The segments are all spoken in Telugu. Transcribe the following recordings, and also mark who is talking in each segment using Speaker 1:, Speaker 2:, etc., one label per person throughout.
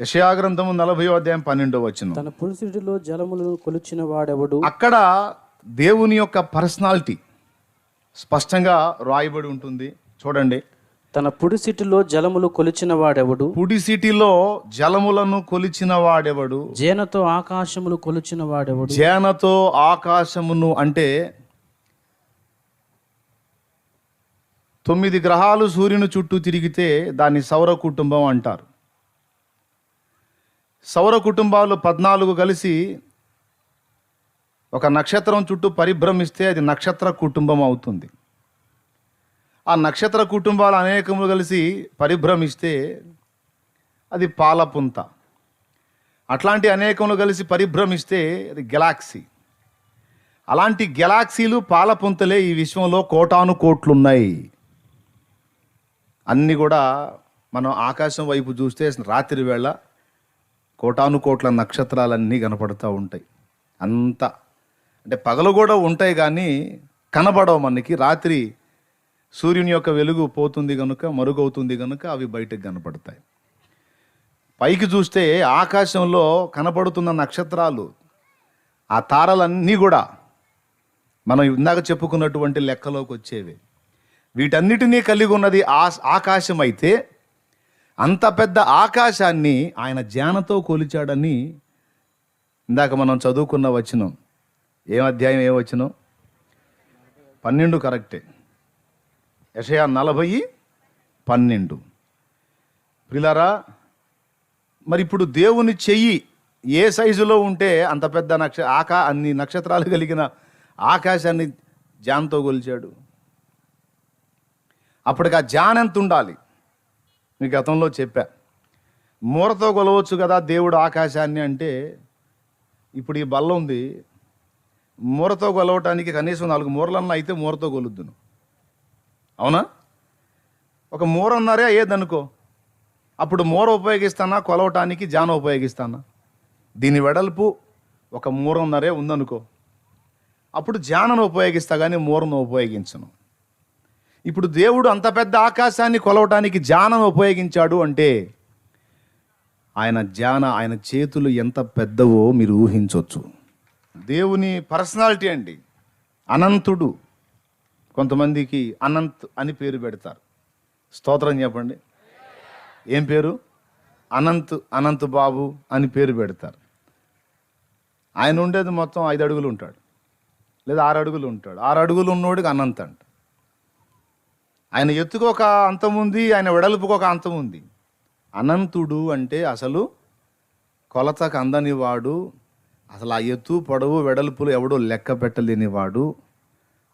Speaker 1: యెషయా గ్రంథము 40:12
Speaker 2: తన పురుషుడిలో జలములను కొలిచిన వాడెవడు?
Speaker 1: అక్కడ దేవుని యొక్క పర్సనాలిటీ స్పష్టంగా రాయబడి ఉంటుంది. చూడండి,
Speaker 2: తన పుడిసిటిలో జలములు కొలిచిన వాడెవడు?
Speaker 1: పుడిసిటిలో జలములను కొలిచిన వాడెవడు?
Speaker 2: జేనతో ఆకాశములు కొలిచిన వాడెవడు?
Speaker 1: జేనతో ఆకాశమును అంటే 9 గ్రహాలు సూర్యుని చుట్టూ తిరిగితే దాన్ని సౌర కుటుంబం అంటారు. సౌర కుటుంబాలు 14 కలిసి ఒక నక్షత్రం చుట్టూ పరిభ్రమిస్తే అది నక్షత్ర కుటుంబం అవుతుంది. ఆ నక్షత్ర కుటుంబాలు అనేకములు కలిసి పరిభ్రమిస్తే అది పాలపుంత. అట్లాంటి అనేకములు కలిసి పరిభ్రమిస్తే అది గెలాక్సీ. అలాంటి గెలాక్సీలు పాలపుంతలే ఈ విశ్వంలో కోటాను కోట్లున్నాయి. అన్నీ కూడా మనం ఆకాశం వైపు చూస్తే రాత్రి వేళ కోటాను కోట్ల నక్షత్రాలన్నీ కనపడుతూ ఉంటాయి. అంత అంటే పగలు కూడా ఉంటాయి కానీ కనబడవు మనకి. రాత్రి సూర్యుని యొక్క వెలుగు పోతుంది కనుక, మరుగవుతుంది కనుక అవి బయటకు కనపడతాయి. పైకి చూస్తే ఆకాశంలో కనపడుతున్న నక్షత్రాలు, ఆ తారలన్నీ కూడా మనం ఇందాక చెప్పుకున్నటువంటి లెక్కలోకి వచ్చేవి. వీటన్నిటినీ కలిగి ఉన్నది ఆకాశం అయితే, అంత పెద్ద ఆకాశాన్ని ఆయన జ్ఞానంతో కొలిచాడని ఇందాక మనం చదువుకున్న వచనం. ఏం అధ్యాయం, ఏ వచనం? 12 కరెక్టే. యెషయా 40:12. ప్రియులారా, మరి ఇప్పుడు దేవుని చెయ్యి ఏ సైజులో ఉంటే అంత పెద్ద అన్ని నక్షత్రాలు కలిగిన ఆకాశాన్ని జ్ఞానంతో కొలిచాడు. అప్పటికి ఆ జ్ఞానం ఎంత ఉండాలి? మీకు గతంలో చెప్పా. మూరతో కొలవచ్చు కదా దేవుడు ఆకాశాన్ని అంటే, ఇప్పుడు ఈ బల్ల ఉంది, మూరతో కొలవటానికి కనీసం 4 మూరలన్నా అయితే మూరతో కొలుద్దును. అవునా? ఒక మూరన్నారే అయ్యేదనుకో, అప్పుడు మూర ఉపయోగిస్తానా కొలవటానికి జాన ఉపయోగిస్తానా? దీని వెడల్పు ఒక మూరన్నరే ఉందనుకో, అప్పుడు జానను ఉపయోగిస్తా కానీ మూరను ఉపయోగించను. ఇప్పుడు దేవుడు అంత పెద్ద ఆకాశాన్ని కొలవటానికి జానను ఉపయోగించాడు అంటే ఆయన చేతులు ఎంత పెద్దవో మీరు ఊహించవచ్చు. దేవుని పర్సనాలిటీ అండి అనంతుడు. కొంతమందికి అనంత్ అని పేరు పెడతారు. స్తోత్రం చెప్పండి. ఏం పేరు? అనంత్ బాబు అని పేరు పెడతారు. ఆయన ఉండేది మొత్తం 5 అడుగులు ఉంటాడు, లేదా 6 అడుగులు ఉంటాడు. 6 అడుగులు ఉన్నోడికి అనంత్ అంట. ఆయన ఎత్తుకు ఒక అంతం ఉంది, ఆయన వెడల్పుకు ఒక అంతం ఉంది. అనంతుడు అంటే అసలు కొలతకు అందని వాడు, అసలు ఆ ఎత్తు పొడవు వెడల్పులు ఎవడో లెక్క పెట్టలేని వాడు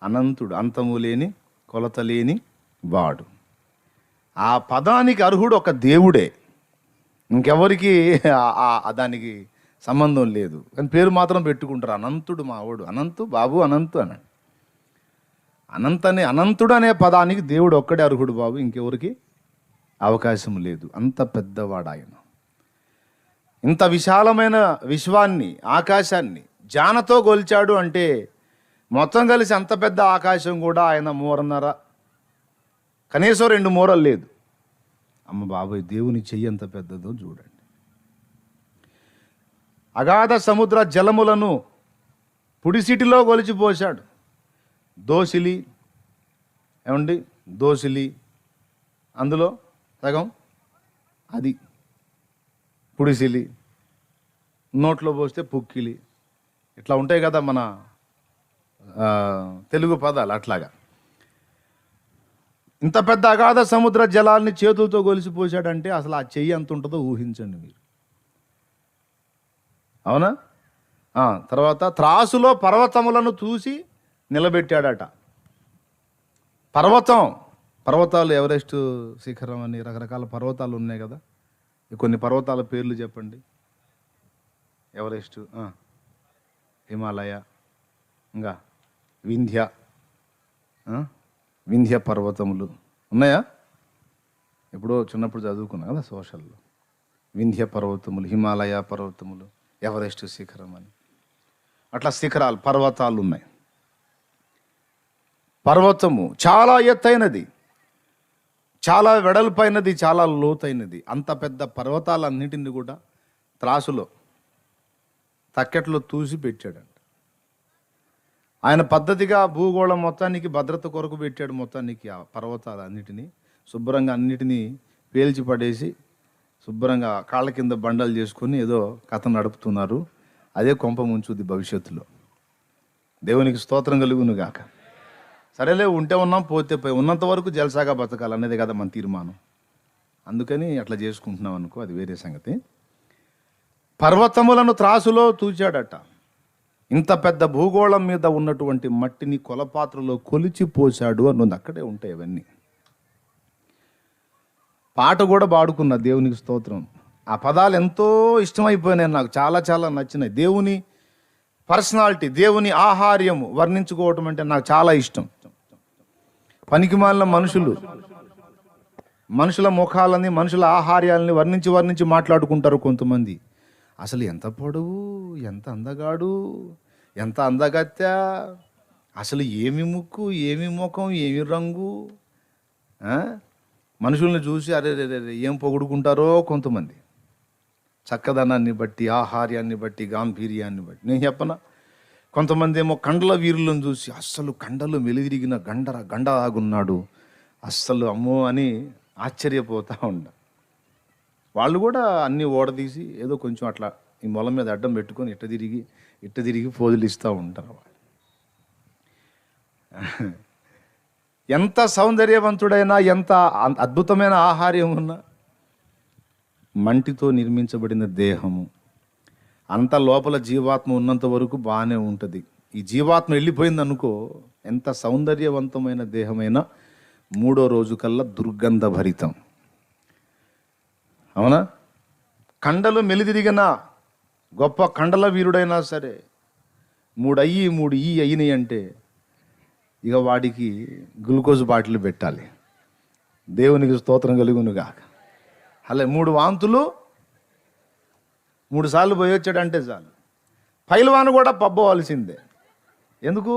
Speaker 1: అనంతుడు. అంతము లేని, కొలత లేని వాడు. ఆ పదానికి అర్హుడు ఒక దేవుడే, ఇంకెవరికి దానికి సంబంధం లేదు. కానీ పేరు మాత్రం పెట్టుకుంటారు. అనంతుడు మావాడు, అనంతు బాబు అనంతు అని. అనంతుడు అనే పదానికి దేవుడు ఒక్కడే అర్హుడు బాబు, ఇంకెవరికి అవకాశం లేదు. అంత పెద్దవాడు ఆయన. ఇంత విశాలమైన విశ్వాన్ని, ఆకాశాన్ని జానతో గొల్చాడు అంటే మొత్తం కలిసి అంత పెద్ద ఆకాశం కూడా ఆయన మూరన్నర, కనీసం 2 మూరలు లేదు. అమ్మ బాబాయ్, దేవుని చెయ్యి ఎంత పెద్దదో చూడండి. అగాధ సముద్ర జలములను పుడిసిటిలో కొలిచిపోశాడు. దోసిలి ఏమండి, దోసిలి అందులో సగం అది పుడిసిలి, నోట్లో పోస్తే పుక్కిలి, ఇట్లా ఉంటాయి కదా మన తెలుగు పదాలు. అట్లాగా ఇంత పెద్ద అగాధ సముద్ర జలాల్ని చేతులతో కొలిసిపోశాడంటే అసలు ఆ చెయ్యి ఎంత ఉంటుందో ఊహించండి మీరు. అవునా? తర్వాత త్రాసులో పర్వతములను చూసి నిలబెట్టాడట. పర్వతాలు ఎవరెస్ట్ శిఖరం అని రకరకాల పర్వతాలు ఉన్నాయి కదా. కొన్ని పర్వతాల పేర్లు చెప్పండి. ఎవరెస్ట్, హిమాలయ, ఇంకా వింధ్య పర్వతములు ఉన్నాయా? ఎప్పుడో చిన్నప్పుడు చదువుకున్నా కదా సోషల్లో. వింధ్య పర్వతములు, హిమాలయ పర్వతములు, ఎవరెస్ట్ శిఖరం అని అట్లా శిఖరాలు, పర్వతాలు ఉన్నాయి. పర్వతము చాలా ఎత్తైనది, చాలా వెడల్పైనది, చాలా లోతైనది. అంత పెద్ద పర్వతాలన్నిటిని కూడా త్రాసులో తక్కెట్లో తూసి పెట్టాడంట. ఆయన పద్ధతిగా భూగోళం మొత్తానికి భద్రత కొరకు పెట్టాడు. మొత్తానికి ఆ పర్వతాలన్నిటినీ శుభ్రంగా అన్నిటినీ పేల్చి పడేసి శుభ్రంగా కాళ్ళ కింద బండలు చేసుకొని ఏదో కథ నడుపుతున్నారు. అదే కొంప ముంచుద్ది భవిష్యత్తులో. దేవునికి స్తోత్రం కలుగును గాక. సరేలే, ఉంటే ఉన్నాం, పోతే పోయి, ఉన్నంత వరకు జల్సాగా బతకాలి అనేది కదా మన తీర్మానం. అందుకని అట్లా చేసుకుంటున్నాం అనుకో, అది వేరే సంగతి. పర్వతములను త్రాసులో తూచాడట. ఇంత పెద్ద భూగోళం మీద ఉన్నటువంటి మట్టిని కొలపాత్రలో కొలిచి పోశాడు అన్నది. అక్కడే ఉంటాయి అవన్నీ. పాట కూడా పాడుకున్నా, దేవునికి స్తోత్రం. ఆ పదాలు ఎంతో ఇష్టమైపోయినాయి నాకు, చాలా చాలా నచ్చినాయి. దేవుని పర్సనాలిటీ, దేవుని ఆహార్యము వర్ణించుకోవటం అంటే నాకు చాలా ఇష్టం. పనికిమాలిన మనుషుల ముఖాలని, మనుషుల ఆహార్యాలని వర్ణించి మాట్లాడుకుంటారు కొంతమంది. అసలు ఎంత పొడవు, ఎంత అందగాడు, ఎంత అందగత్య, అసలు ఏమి ముక్కు, ఏమి ముఖం, ఏమి రంగు. మనుషుల్ని చూసి అరే ఏం పొగుడుకుంటారో కొంతమంది. చక్కదనాన్ని బట్టి, ఆహార్యాన్ని బట్టి, గాంభీర్యాన్ని బట్టి. నేను చెప్పనా, కొంతమంది ఏమో కండల వీరులను చూసి అస్సలు కండలు మెలిదిరిగిన గండలాగున్నాడు, అస్సలు అమ్మో అని ఆశ్చర్యపోతూ ఉండ. వాళ్ళు కూడా అన్నీ ఓడదీసి ఏదో కొంచెం అట్లా ఈ మొల మీద అడ్డం పెట్టుకొని ఇట్ట తిరిగి పోజులు ఇస్తూ ఉంటారు. ఎంత సౌందర్యవంతుడైనా, ఎంత అద్భుతమైన ఆహార్యం ఉన్నా, మంటితో నిర్మించబడిన దేహము, అంత లోపల జీవాత్మ ఉన్నంత వరకు బాగానే ఉంటుంది. ఈ జీవాత్మ వెళ్ళిపోయింది అనుకో, ఎంత సౌందర్యవంతమైన దేహమైనా 3వ రోజు కల్లా దుర్గంధభరితం. అవునా? కండలు మెలిదిరిగిన గొప్ప కండల వీరుడైనా సరే 3 అయినాయి అంటే ఇక వాడికి గ్లూకోజ్ బాటిల్ పెట్టాలి. దేవునికి స్తోత్రం కలుగునుగా. అలా 3 వాంతులు 3 సార్లు పోయి వచ్చాడంటే చాలు. పైల్వాను కూడా పబ్బవలసిందే. ఎందుకు?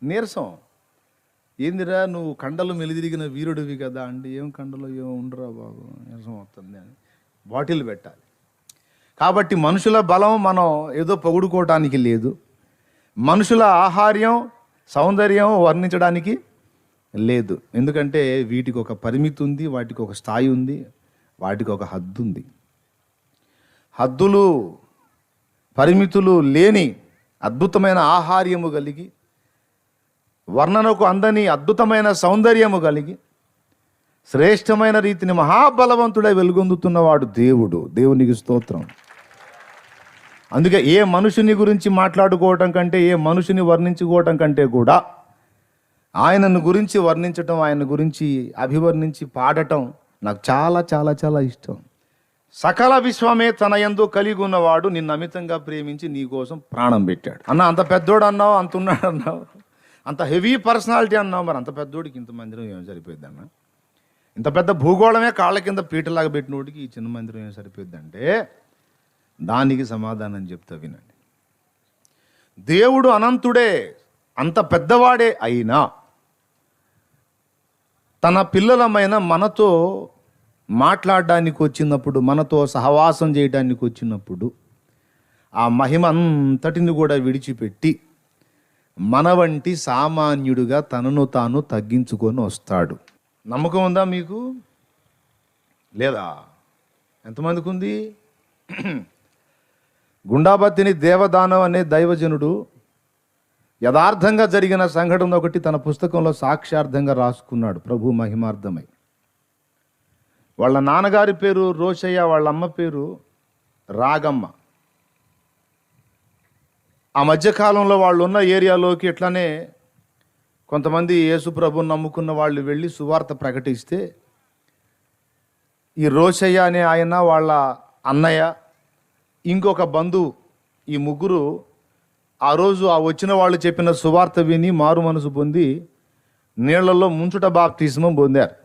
Speaker 1: నీరసం. ఏందిరా నువ్వు కండలు మెలిదిరిగిన వీరుడివి కదా అంటే, ఏం కండలు ఏమో ఉండరా బాబు, నీరసం వస్తుంది అని బాటిల్ పెట్టాలి. కాబట్టి మనుషుల బలం మనం ఏదో పొగుడుకోవటానికి లేదు, మనుషుల ఆహార్యం సౌందర్యం వర్ణించడానికి లేదు. ఎందుకంటే వీటికి ఒక పరిమితి ఉంది, వాటికి ఒక స్థాయి ఉంది, వాటికి ఒక హద్దు ఉంది. హద్దులు పరిమితులు లేని అద్భుతమైన ఆహార్యము కలిగి, వర్ణనకు అందని అద్భుతమైన సౌందర్యము కలిగి, శ్రేష్టమైన రీతిని మహాబలవంతుడై వెలుగొందుతున్నవాడు దేవుడు. దేవునికి స్తోత్రం. అందుకే ఏ మనుషుని గురించి మాట్లాడుకోవటం కంటే, ఏ మనుషుని వర్ణించుకోవటం కంటే కూడా ఆయనను గురించి వర్ణించటం, ఆయన గురించి అభివర్ణించి పాడటం నాకు చాలా చాలా చాలా ఇష్టం. సకల విశ్వమే తన యందు కలిగి ఉన్నవాడు నిన్ను అమితంగా ప్రేమించి నీ కోసం ప్రాణం పెట్టాడు. అన్న అంత పెద్దోడు అన్నావు, అంత ఉన్నాడు అన్నావు, అంత హెవీ పర్సనాలిటీ అన్నావు. మరి అంత పెద్దోడికి ఇంత మందిరం ఏం సరిపోద్ది అన్న? ఇంత పెద్ద భూగోళమే కాళ్ళ కింద పీటలాగా పెట్టినోడికి ఈ చిన్న మందిరం ఏం సరిపోద్దంటే, దానికి సమాధానం చెప్తా వినండి. దేవుడు అనంతుడే, అంత పెద్దవాడే అయినా తన పిల్లలమైన మనతో మాట్లాడడానికి వచ్చినప్పుడు, మనతో సహవాసం చేయడానికి వచ్చినప్పుడు ఆ మహిమ అంతటిని కూడా విడిచిపెట్టి మన వంటి సామాన్యుడిగా తనను తాను తగ్గించుకొని వస్తాడు. నమ్మకం ఉందా మీకు? లేదా? ఎంతమందికి ఉంది? గుండాబత్తిని దేవదానం అనే దైవజనుడు యథార్థంగా జరిగిన సంఘటన ఒకటి తన పుస్తకంలో సాక్ష్యార్థంగా రాసుకున్నాడు, ప్రభు మహిమార్థమై. వాళ్ళ నాన్నగారి పేరు రోషయ్య, వాళ్ళ అమ్మ పేరు రాగమ్మ. ఆ మధ్యకాలంలో వాళ్ళు ఉన్న ఏరియాలోకి ఎట్లానే కొంతమంది యేసు ప్రభుని నమ్ముకున్న వాళ్ళు వెళ్ళి సువార్త ప్రకటిస్తే, ఈ రోషయ్య అనే ఆయన, వాళ్ళ అన్నయ్య, ఇంకొక బంధువు, ఈ ముగ్గురు ఆ రోజు ఆ వచ్చిన వాళ్ళు చెప్పిన సువార్త విని మారు మనసు పొంది నీళ్లలో ముంచుట బాప్తిస్మం పొందారు.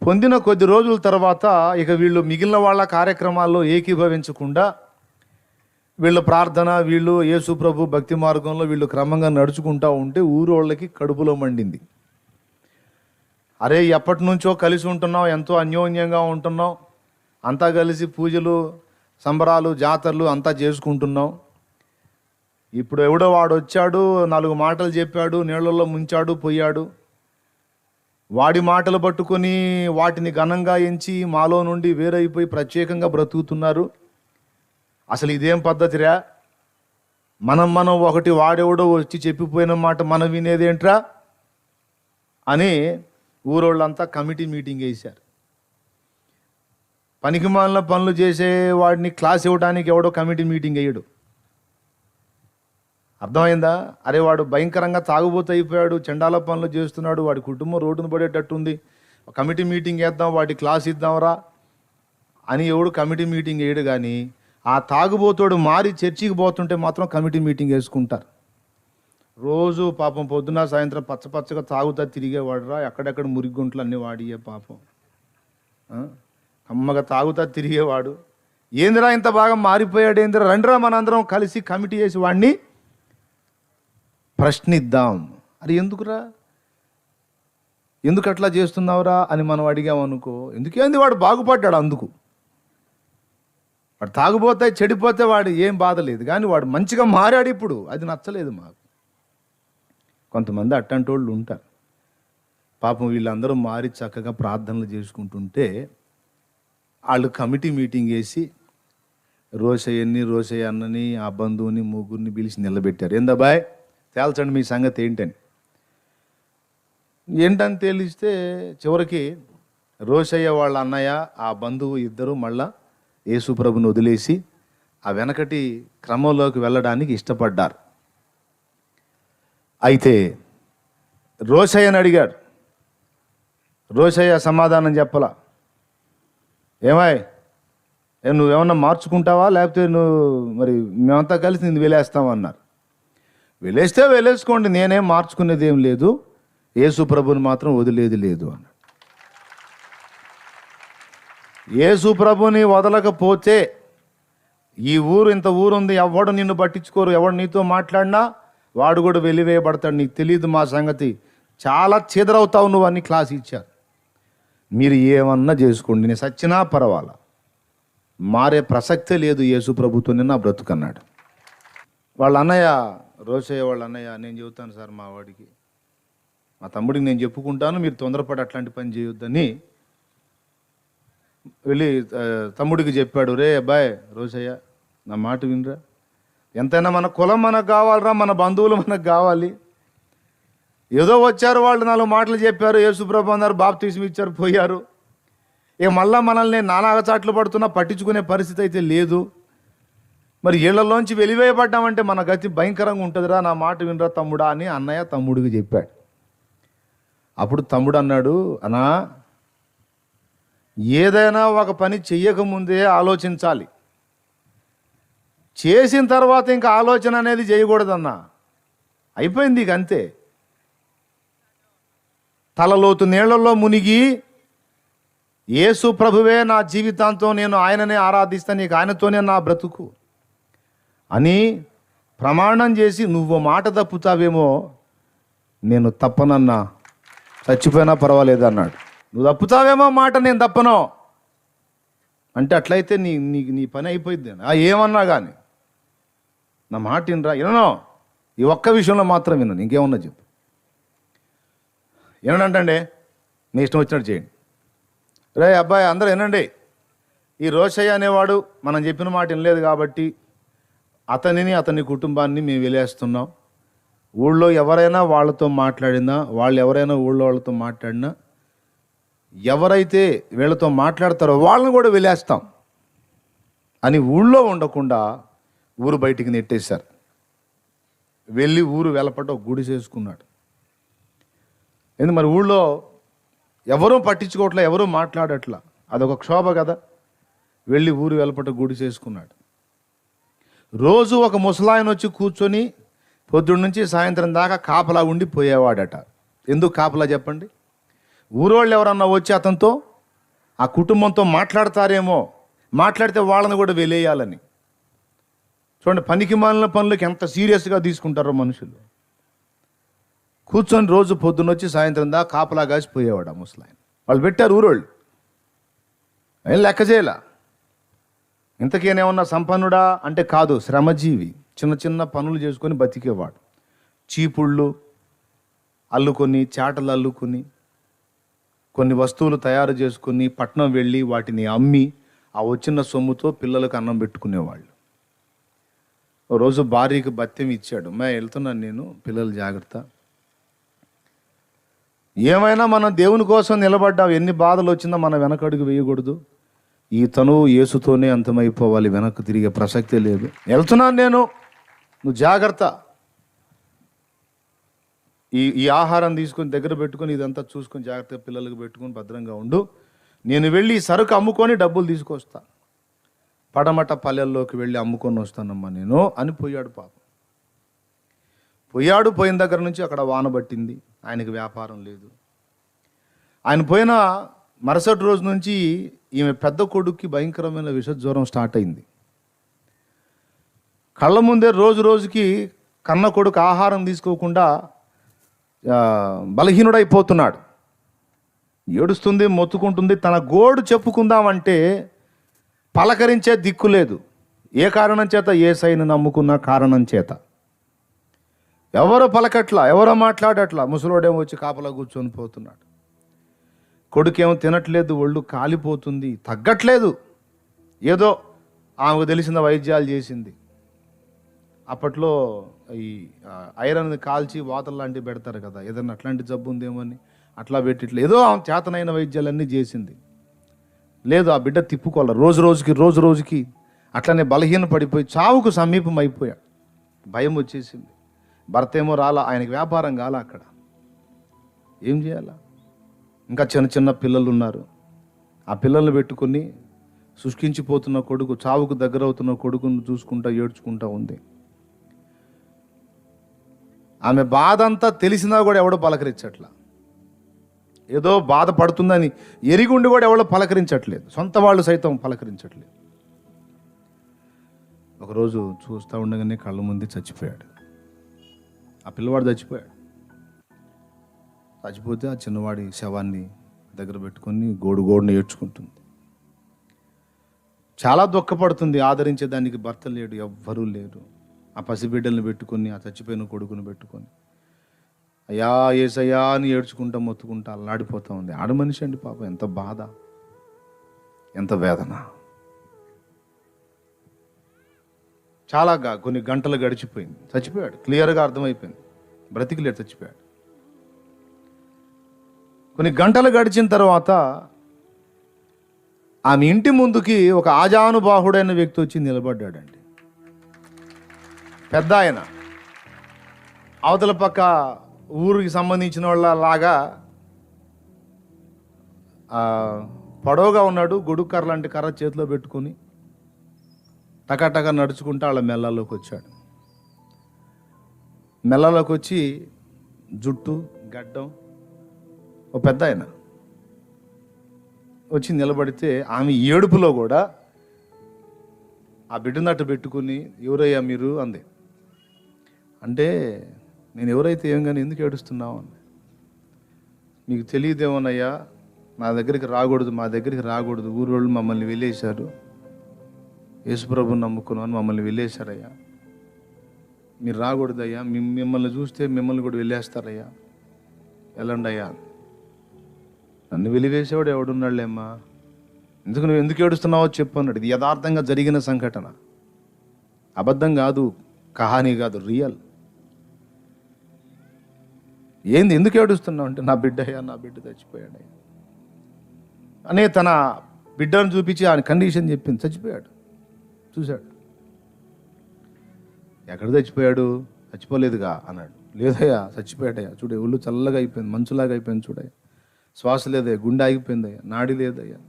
Speaker 1: పొందిన కొద్ది రోజుల తర్వాత ఇక వీళ్ళు మిగిలిన వాళ్ళ కార్యక్రమాల్లో ఏకీభవించకుండా, వీళ్ళ ప్రార్థన, వీళ్ళు యేసు ప్రభు భక్తి మార్గంలో వీళ్ళు క్రమంగా నడుచుకుంటూ ఉంటే ఊరోళ్ళకి కడుపులో మండింది. అరే ఎప్పటి నుంచో కలిసి ఉంటున్నాం, ఎంతో అన్యోన్యంగా ఉంటున్నాం, అంతా కలిసి పూజలు సంబరాలు జాతరలు అంతా చేసుకుంటున్నాం. ఇప్పుడు ఎవడో వాడు వచ్చాడు, 4 మాటలు చెప్పాడు, నీళ్ళల్లో ముంచాడు పోయాడు. వాడి మాటలు పట్టుకొని వాటిని ఘనంగా ఎంచి మాలో నుండి వేరైపోయి ప్రత్యేకంగా బ్రతుకుతున్నారు. అసలు ఇదేం పద్ధతిరా? మనం ఒకటి, వాడెవడో వచ్చి చెప్పిపోయిన మాట మనం వినేదేంట్రా అని ఊరోళ్ళంతా కమిటీ మీటింగ్ వేశారు. పనికిమాలిన పనులు చేసే వాడిని క్లాస్ ఇవ్వడానికి ఎవడో కమిటీ మీటింగ్ వేయడు. అర్థమైందా? అరే వాడు భయంకరంగా తాగుబోతు అయిపోయాడు, చండాల పనులు చేస్తున్నాడు, వాడి కుటుంబం రోడ్డును పడేటట్టుంది, కమిటీ మీటింగ్ వేద్దాం, వాడి క్లాస్ ఇద్దాంరా అని ఎవడు కమిటీ మీటింగ్ వేయడు. కానీ ఆ తాగుబోతోడు మారి చర్చికి పోతుంటే మాత్రం కమిటీ మీటింగ్ వేసుకుంటారు. రోజు పాపం పొద్దున సాయంత్రం పచ్చగా తాగుతా తిరిగేవాడురా, ఎక్కడెక్కడ మురిగుంట్లు అన్నీ వాడియే పాపం, అమ్మగా తాగుతా తిరిగేవాడు. ఏందిరా ఇంత బాగా మారిపోయాడు, ఏందిరా, రండిరా మనందరం కలిసి కమిటీ వేసి వాడిని ప్రశ్నిద్దాం. అది ఎందుకురా, ఎందుకు అట్లా చేస్తున్నావురా అని మనం అడిగామనుకో, ఎందుకేంది వాడు బాగుపడ్డాడు, అందుకు వాడు తాగుపోతే చెడిపోతే వాడు ఏం బాధ లేదు, కానీ వాడు మంచిగా మారాడు, ఇప్పుడు అది నచ్చలేదు మాకు. కొంతమంది అట్టంటి వాళ్ళు ఉంటారు. పాపం వీళ్ళందరూ మారి చక్కగా ప్రార్థనలు చేసుకుంటుంటే వాళ్ళు కమిటీ మీటింగ్ వేసి రోషయ్య అన్నని ఆ బంధువుని ముగ్గురిని పిలిచి నిలబెట్టారు. ఏందబ్బాయ్ తేల్చండి మీ సంగతి ఏంటని తేలిస్తే చివరికి రోషయ్య వాళ్ళ అన్నయ్య ఆ బంధువు ఇద్దరు మళ్ళా యేసుప్రభుని వదిలేసి ఆ వెనకటి క్రమంలోకి వెళ్ళడానికి ఇష్టపడ్డారు. అయితే రోషయ్యని అడిగాడు. రోషయ్య సమాధానం చెప్పలా. నువ్వేమన్నా మార్చుకుంటావా, లేకపోతే నువ్వు మరి మేమంతా కలిసి నిన్ను వెలేస్తామన్నారు. వెలేసుకోండి, నేనేం మార్చుకునేది ఏం లేదు, యేసు ప్రభుని మాత్రం వదిలేది లేదు అన్నాడు. యేసు ప్రభుని వదలకపోతే ఈ ఊరు ఇంత ఊరుంది, ఎవడు నిన్ను పట్టించుకోరు, ఎవడు నీతో మాట్లాడినా వాడు కూడా వెలివేయబడతాడు, నీకు తెలియదు మా సంగతి, చాలా చెదరవుతావు నువ్వు అని క్లాస్ ఇచ్చారు. మీరు ఏమన్నా చేసుకోండి, నేను సచ్చినా పర్వాలా, మారే ప్రసక్తే లేదు యేసు ప్రభుతోనే నా బ్రతుకన్నాడు. వాళ్ళ అన్నయ్య రోషయ్య వాళ్ళ అన్నయ్య, నేను చెబుతాను సార్ మా వాడికి, మా తమ్ముడికి నేను చెప్పుకుంటాను, మీరు తొందరపడి అట్లాంటి పని చేయొద్దని వెళ్ళి తమ్ముడికి చెప్పాడు. రే అబ్బాయ్ రోషయ్య, నా మాట వినరా, ఎంతైనా మన కులం మనకు కావాలరా, మన బంధువులు మనకు కావాలి. ఏదో వచ్చారు వాళ్ళు 4 మాటలు చెప్పారు, యేసుప్రభు అన్నారు, బాప్తిస్మం ఇచ్చారు, పోయారు. మళ్ళా మనల్ని నానాగచాట్లు పడుతున్నా పట్టించుకునే పరిస్థితి అయితే లేదు. మరి ఇళ్లలోంచి వెలివేయబడ్డామంటే మన గతి భయంకరంగా ఉంటుందిరా, నా మాట వినరా తమ్ముడా అని అన్నయ్య తమ్ముడికి చెప్పాడు. అప్పుడు తమ్ముడు అన్నాడు, అన్నా ఏదైనా ఒక పని చెయ్యకముందే ఆలోచించాలి, చేసిన తర్వాత ఇంకా ఆలోచన అనేది చేయకూడదన్నా, అయిపోయింది ఇక అంతే. తలలోతు నీళ్లలో మునిగి యేసు ప్రభువే నా జీవితాంతం, నేను ఆయననే ఆరాధిస్తాను, నీకు ఆయనతోనే నా బ్రతుకు అని ప్రమాణం చేసి నువ్వు మాట తప్పుతావేమో, నేను తప్పనన్నా, చచ్చిపోయినా పర్వాలేదు అన్నాడు. నువ్వు తప్పుతావేమో మాట, నేను తప్పను అంటే అట్లయితే నీ పని అయిపోయింది. ఏమన్నా కానీ నా మాట వినో, ఈ ఒక్క విషయంలో మాత్రం విన్నాను, ఇంకేమన్నా చెప్పు. ఏమనంటే నీ ఇష్టం వచ్చినట్టు చేయండి. రే అబ్బాయి అందరూ వినండి, ఈ రోషయ్య అనేవాడు మనం చెప్పిన మాట వినలేదు కాబట్టి అతనిని అతని కుటుంబాన్ని మేము వెలేస్తున్నాం. ఊళ్ళో ఎవరైనా వాళ్ళతో మాట్లాడినా, వాళ్ళు ఎవరైనా ఊళ్ళో వాళ్ళతో మాట్లాడినా, ఎవరైతే వీళ్ళతో మాట్లాడతారో వాళ్ళని కూడా వెలేస్తాం అని ఊళ్ళో ఉండకుండా ఊరు బయటికి నెట్టేశారు. వెళ్ళి ఊరు వెలపట ఒక గుడి చేసుకున్నాడు. ఎందుకు మరి ఊళ్ళో ఎవరూ పట్టించుకోవట్లా, ఎవరూ మాట్లాడట్లా, అదొక క్షోభ కదా. వెళ్ళి ఊరు వెలపట గుడి చేసుకున్నాడు. రోజు ఒక ముసలాయన వచ్చి కూర్చొని పొద్దున్న నుంచి సాయంత్రం దాకా కాపలా ఉండి పోయేవాడట. ఎందుకు కాపలా చెప్పండి? ఊరోళ్ళు ఎవరన్నా వచ్చి అతనితో ఆ కుటుంబంతో మాట్లాడతారేమో, మాట్లాడితే వాళ్ళని కూడా వెలేయాలని. చూడండి, పనికి మాలిన పనులకి ఎంత సీరియస్గా తీసుకుంటారో మనుషులు. కూర్చొని రోజు పొద్దున్నొచ్చి సాయంత్రం దాకా కాపలా కాసిపోయేవాడు ఆ ముసలాయన. వాళ్ళు పెట్టారు ఊరోళ్ళు, ఏం లెక్క చేయలా. ఇంతకేనేమన్నా సంపన్నుడా అంటే కాదు, శ్రమజీవి. చిన్న చిన్న పనులు చేసుకొని బతికేవాడు. చీపుళ్ళు అల్లుకొని, చాటలు అల్లుకొని, కొన్ని వస్తువులు తయారు చేసుకుని పట్నం వెళ్ళి వాటిని అమ్మి ఆ వచ్చిన సొమ్ముతో పిల్లలకు అన్నం పెట్టుకునేవాళ్ళు. ఓ రోజు భార్యకి భత్యం ఇచ్చాడు, వెళ్తున్నాను నేను, పిల్లలు జాగ్రత్త. ఏమైనా మనం దేవుని కోసం నిలబడ్డాం, ఎన్ని బాధలు వచ్చినా మనం వెనకడుగు వేయకూడదు. ఈ తనువు యేసుతోనే అంతమైపోవాలి, వెనక్కి తిరిగే ప్రసక్తే లేదు. వెళ్తున్నాను నేను, నువ్వు జాగ్రత్త. ఈ ఆహారం తీసుకొని దగ్గర పెట్టుకొని ఇదంతా చూసుకొని జాగ్రత్తగా పిల్లలకు పెట్టుకొని భద్రంగా ఉండు. నేను వెళ్ళి ఈ సరుకు అమ్ముకొని డబ్బులు తీసుకొస్తా, పడమట పల్లెల్లోకి వెళ్ళి అమ్ముకొని వస్తానమ్మా నేను అని పోయాడు. పాపం పోయాడు. పోయిన దగ్గర నుంచి అక్కడ వాన పట్టింది, ఆయనకి వ్యాపారం లేదు. ఆయన పోయిన మరుసటి రోజు నుంచి ఈమె పెద్ద కొడుక్కి భయంకరమైన విషజ్వరం స్టార్ట్ అయింది. కళ్ళ ముందే రోజు రోజుకి కన్న కొడుకు ఆహారం తీసుకోకుండా బలహీనుడైపోతున్నాడు. ఏడుస్తుంది, మొత్తుకుంటుంది. తన గోడు చెప్పుకుందామంటే పలకరించే దిక్కు లేదు. ఏ కారణం చేత? యేసయ్యను నమ్ముకున్న కారణం చేత. ఎవరో పలకట్లా, ఎవరో మాట్లాడట్లా. ముసలోడేమో వచ్చి కాపలా కూర్చొని పోతున్నాడు. కొడుకేమో తినట్లేదు, ఒళ్ళు కాలిపోతుంది, తగ్గట్లేదు. ఏదో ఆమెకు తెలిసిన వైద్యాలు చేసింది. అప్పట్లో ఈ ఐరన్ కాల్చి వాతలు లాంటివి పెడతారు కదా, ఏదన్నా అట్లాంటి జబ్బు ఉందేమో అని అట్లా పెట్టిట్లే ఏదో ఆమె చేతనైన వైద్యాలన్నీ చేసింది. లేదు, ఆ బిడ్డ తిప్పుకోవాలి. రోజు రోజుకి అట్లనే బలహీన పడిపోయి చావుకు సమీపం అయిపోయాడు. భయం వచ్చేసింది. భర్త ఏమో రాలా, ఆయనకి వ్యాపారం కాలా. అక్కడ ఏం చేయాలా? ఇంకా చిన్న చిన్న పిల్లలు ఉన్నారు. ఆ పిల్లల్ని పెట్టుకొని శుష్కించిపోతున్న కొడుకు, చావుకు దగ్గర అవుతున్న కొడుకును చూసుకుంటా ఏడ్చుకుంటా ఉంది. ఆమె బాధ అంతా తెలిసినా కూడా ఎవడో పలకరించట్లా. ఏదో బాధపడుతుందని ఎరిగుండి కూడా ఎవడో పలకరించట్లేదు. సొంత వాళ్ళు సైతం పలకరించట్లేదు. ఒకరోజు చూస్తూ ఉండగానే కళ్ళ ముందే చచ్చిపోయాడు. ఆ పిల్లవాడు చచ్చిపోయాడు. చచ్చిపోతే ఆ చిన్నవాడి శవాన్ని దగ్గర పెట్టుకొని గోడుని ఏడ్చుకుంటుంది. చాలా దుఃఖపడుతుంది. ఆదరించే దానికి భర్త లేడు, ఎవ్వరూ లేరు. ఆ పసిబిడ్డల్ని పెట్టుకొని, ఆ చచ్చిపోయిన కొడుకుని పెట్టుకొని అయ్యా ఏసయ్యా అని ఏడ్చుకుంటా మొత్తుకుంటా అల్లాడిపోతూ ఉంది. ఆడ మనిషి అండి పాపం, ఎంత బాధ, ఎంత వేదన. చాలా కొన్ని గంటలు గడిచిపోయింది, చచ్చిపోయాడు. క్లియర్గా అర్థమైపోయింది, బ్రతికిలేడు, చచ్చిపోయాడు. కొన్ని గంటలు గడిచిన తర్వాత ఆమె ఇంటి ముందుకి ఒక ఆజానుబాహుడైన వ్యక్తి వచ్చి నిలబడ్డాడండి. పెద్ద ఆయన, అవతల పక్క ఊరికి సంబంధించిన వాళ్ళలాగా పొడవుగా ఉన్నాడు. గొడుగు కర్ర లాంటి కర్ర చేతిలో పెట్టుకొని టకాటకా నడుచుకుంటూ వాళ్ళ మెల్లలోకి వచ్చాడు. మెల్లలోకి వచ్చి జుట్టు, గడ్డం, ఓ పెద్ద ఆయన వచ్చి నిలబడితే ఆమె ఏడుపులో కూడా ఆ బిడ్డనట్టు పెట్టుకుని ఎవరయ్యా మీరు అంది. అంటే నేను ఎవరైతే ఏం కానీ ఎందుకు ఏడుస్తున్నావు అని. మీకు తెలియదేమోనయ్యా, నా దగ్గరికి రాకూడదు, మా దగ్గరికి రాకూడదు, ఊరోళ్ళు మమ్మల్ని వెళ్ళేశారు, యేసుప్రభుని నమ్ముకున్నాను మమ్మల్ని వెళ్ళేశారయ్యా, మీరు రాకూడదయ్యా, మిమ్మల్ని చూస్తే మిమ్మల్ని కూడా వెళ్ళేస్తారయ్యా, వెళ్ళండి అయ్యా. నన్ను వెలివేసేవాడు ఎవడున్నాళ్ళేమ్మా, నువ్వు ఎందుకు ఏడుస్తున్నావో చెప్పు అన్నాడు. ఇది యథార్థంగా జరిగిన సంఘటన, అబద్ధం కాదు, కహానీ కాదు, రియల్. ఏంది ఎందుకు ఏడుస్తున్నావు అంటే, నా బిడ్డ చచ్చిపోయాడయ్యా అనే తన బిడ్డను చూపించి ఆయన కండిషన్ చెప్పింది. చచ్చిపోయాడు, చూశాడు. ఎక్కడ చచ్చిపోయాడు? చచ్చిపోలేదుగా అన్నాడు. లేదయ్యా చచ్చిపోయాడయ్యా, చూడే ఒళ్ళు చల్లగా అయిపోయింది, మంచులాగా అయిపోయింది, చూడయ్యా శ్వాస లేదయ్యా, గుండె ఆగిపోయిందయ్యా, నాడి లేదయ్యా,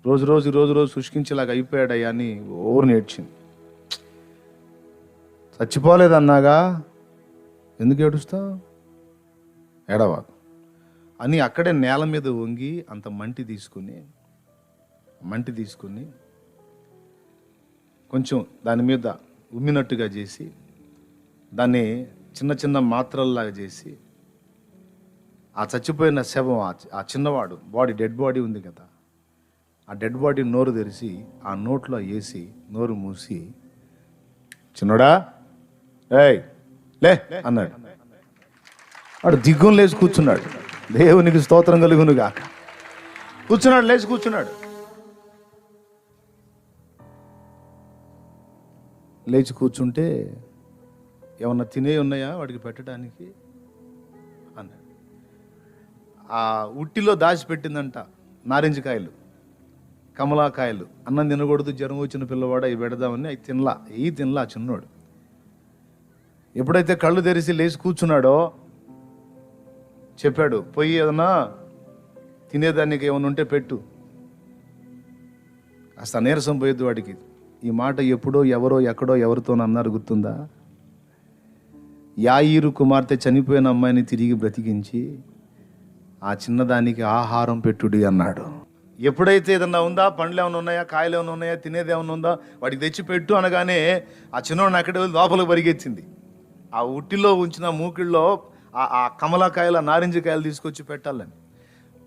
Speaker 1: రోజు శుష్కించేలాగా అయిపోయాడయ్యా అని ఓరు నేర్చింది. చచ్చిపోలేదన్నాగా ఎందుకు ఏడుస్తావు, ఏడవాకు అని అక్కడే నేల మీద వంగి అంత మంటి తీసుకుని కొంచెం దాని మీద ఉమ్మినట్టుగా చేసి దాన్ని చిన్న చిన్న మాత్రల్లాగా చేసి ఆ చచ్చిపోయిన శవం ఆ చిన్నవాడు బాడీ డెడ్ బాడీ ఉంది కదా, ఆ డెడ్ బాడీ నోరు తెరిచి ఆ నోట్లో వేసి నోరు మూసి, చిన్నోడా ఏయ్ లే అన్నాడు. వాడు దిగ్గును లేచి కూర్చున్నాడు. దేవునికి స్తోత్రం కలుగునుగా. కూర్చున్నాడు, లేచి కూర్చున్నాడు. లేచి కూర్చుంటే ఏమన్నా తినే ఉన్నాయా వాడికి పెట్టడానికి అన్నాడు. ఆ ఉట్టిలో దాచిపెట్టిందంట నారింజకాయలు, కమలాకాయలు. అన్నం తినకూడదు, జ్వరం వచ్చిన పిల్లవాడు అవి పెడదామని అవి తినలా చిన్నోడు. ఎప్పుడైతే కళ్ళు తెరిచి లేచి కూర్చున్నాడో చెప్పాడు, పోయి ఏదన్నా తినేదానికి ఏమైనా ఉంటే పెట్టు. కాస్త నీరసం పోయొద్దు వాడికి. ఈ మాట ఎప్పుడో ఎవరో ఎక్కడో ఎవరితో అన్నారు గుర్తుందా? యాయీరు కుమార్తె చనిపోయిన అమ్మాయిని తిరిగి బ్రతికించి ఆ చిన్నదానికి ఆహారం పెట్టుడి అన్నాడు. ఎప్పుడైతే ఏదన్నా ఉందా, పండ్లు ఏమైనా ఉన్నాయా, కాయలు ఏమైనా ఉన్నాయా, తినేది ఏమైనా ఉందా, వాడికి తెచ్చి పెట్టు అనగానే ఆ చిన్నోడిని అక్కడే లోపలికి పరిగెత్తింది. ఆ ఉట్టిలో ఉంచిన మూకిళ్ళలో ఆ కమలాకాయలు, నారింజకాయలు తీసుకొచ్చి పెట్టాలని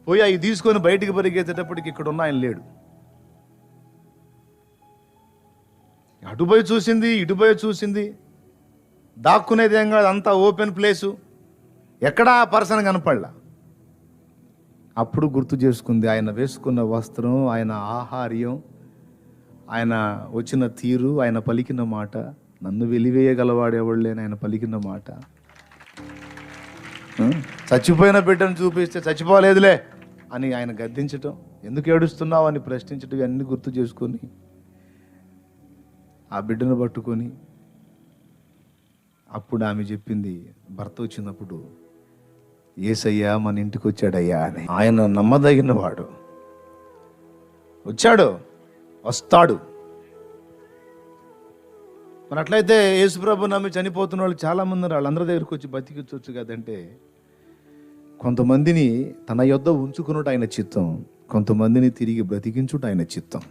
Speaker 1: పోయి అవి తీసుకొని బయటికి పరిగెత్తేటప్పటికి ఇక్కడ ఉన్న ఆయన లేడు. అటుపోయి చూసింది, ఇటుపోయి చూసింది, దాక్కునేది ఏం కాదు, అంతా ఓపెన్ ప్లేసు, ఎక్కడా ఆ పర్సన్ కనపడలా. అప్పుడు గుర్తు చేసుకుంది ఆయన వేసుకున్న వస్త్రం, ఆయన ఆహార్యం, ఆయన వచ్చిన తీరు, ఆయన పలికిన మాట. నన్ను వెలివేయగలవాడెవడు లేని ఆయన పలికిన మాట. చచ్చిపోయిన బిడ్డను చూపిస్తే చచ్చిపోలేదులే అని ఆయన గద్దించటం, ఎందుకు ఏడుస్తున్నావు అని ప్రశ్నించటం, ఇవన్నీ గుర్తు చేసుకొని ఆ బిడ్డను పట్టుకొని అప్పుడు ఆమె చెప్పింది, భర్త వచ్చినప్పుడు, యేసయ్యా మన ఇంటికి వచ్చాడయ్యా అని. ఆయన నమ్మదగిన వాడు, వచ్చాడు, వస్తాడు. మరి అట్లయితే యేసుప్రభు నమ్మి చనిపోతున్న వాళ్ళు చాలామంది ఉన్నారు. వాళ్ళందరి దగ్గరికి వచ్చి బతికించవచ్చు కదంటే, కొంతమందిని తన యొద్ద ఉంచుకున్నట్టు ఆయన చిత్తం, కొంతమందిని తిరిగి బ్రతికించుట ఆయన చిత్తం.